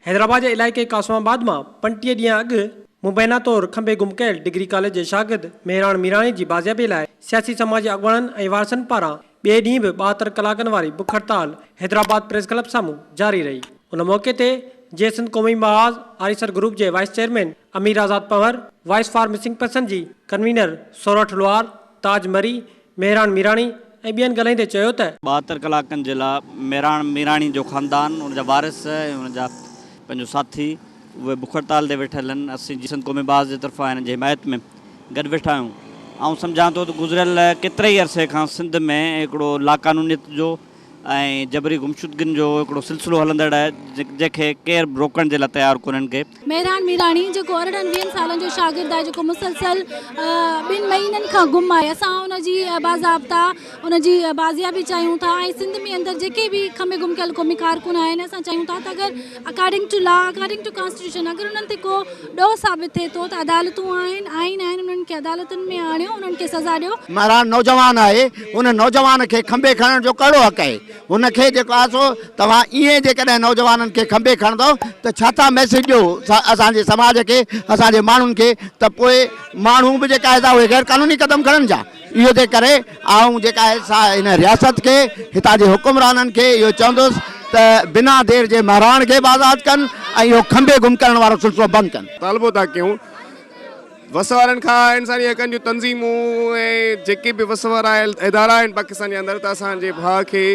हैदराबाद जे इलाइक़े कासमाबाद में 35 ॾींहं अॻु मुबैना तौर खंबे गुम कयल डिग्री कॉलेज जे शागिर्द मेहरान मीराणी जी बाज़ियाबी लाइ सियासी समाज जे अॻुवाननि ऐं वारसनि पारां ॿिए ॾींहुं बि 72 कलाकनि वारी बुख हड़ताल हैदराबाद प्रेस क्लब साम्हूं जारी रही। उन मौक़े ते जे सिंध क़ौमी आवाज़ आरिसर ग्रुप जे vice chairman Amir Azad Panwar, voice for missing person जी कन्वीनर सोरठ लोहार, ताज मरी, मेहरान मीराणी ऐं ॿियनि ॻाल्हाईंदे चयो त 72 कलाकनि जे लाइ मेहरान मीराणी जो ख़ानदान, उनजा वारिस ऐं उनजा पंहिंजो साथी उहे बुख हड़ताल ते वेठल आहिनि। असीं जी सिंध क़ौमी आवाज़ जे तरफ़ां हिन जी हिमायत में गॾु वेठा आहियूं। ऐं सम्झां थो त गुज़िरियल केतिरे ई अरसे खां सिंध में हिकिड़ो लाक़ानूनियत जो ऐं जबरी गुमशुदगियुनि जो हिकिड़ो सिलसिलो हलंदड़ आहे जंहिंखे केरु रोकण जे लाइ तयारु कोन्हनि के। मेहरान मीराणी जेको 18-20 सालनि जो शागिर्द आहे, जेको मुसलसल 2 महीननि खां गुम आहे, असां उनजी बाज़ाब्ता उनजी बाज़ियाबी चाहियूं था। ऐं सिंध में अंदरि जेके बि खंबे गुम कयल क़ौमी कारकुन आहिनि, असां चाहियूं था त अगरि according to law, according to constitution अगरि उन्हनि ते को ॾोह साबित थिए थो त अदालतूं आहिनि, आइन आहिनि, उन्हनि खे अदालतुनि में आणियो, उन्हनि खे सज़ा ॾियो। मेहरान नौजवान आहे, उन नौजवान खे खंबे खणण जो कहिड़ो हक़ आहे? उनखे जेको आहे सो तव्हां ईअं जेकॾहिं नौजवाननि खे खंबे खणंदव त छा था मैसेज ॾियो असांजे समाज खे, असांजे माण्हुनि खे, त पोइ माण्हू बि जेका आहे उहे गैर कानूनी क़दम खणनि जा। इहो जे करे आऊं जेका आहे हिन रियासत खे, हितां जे हुकुमराननि खे इहो चवंदुसि त बिना देर जे मेहरान खे बि आज़ादु कनि ऐं इहो खंबे गुम करण वारो सिलसिलो बंदि कनि। तालबो था कयूं वसवारनि खां, इंसानी हक़नि जूं तंज़ीमूं ऐं जेके बि वसवारा इदारा आहिनि पाकिस्तान जे अंदरि, त असांजे भाउ खे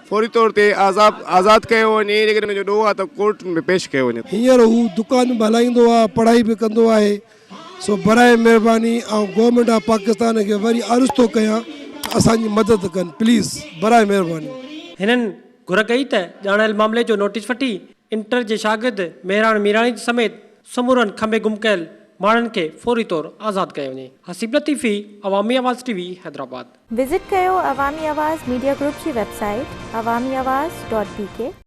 फौरी तौर ते आज़ादु कयो वञे। जेकॾहिं हुनजो ॾोह आहे त कोर्ट में पेश कयो वञे। हींअर हू दुकान बि हलाईंदो आहे, पढ़ाई बि कंदो आहे। सो बराए महिरबानी ऐं गवर्नमेंट ऑफ पाकिस्तान खे वरी अर्ज़ु थो कयां असांजी मदद कनि प्लीज़, बराए महिरबानी। हिननि घुर कई त ॼाणायल मामले जो नोटिस वठी इंटर जे शागिर्द मेहरान मीराणी समेत समूरनि खंबे गुम कयल माण्हुनि खे फौरी तौर आज़ादु कयो वञे। हसीब लतीफ़ी, अवामी आवाज़ टीवी, हैदराबाद। विज़िट कयो अवामी आवाज़ मीडिया ग्रुप जी वेबसाइट awamiawaz.pk।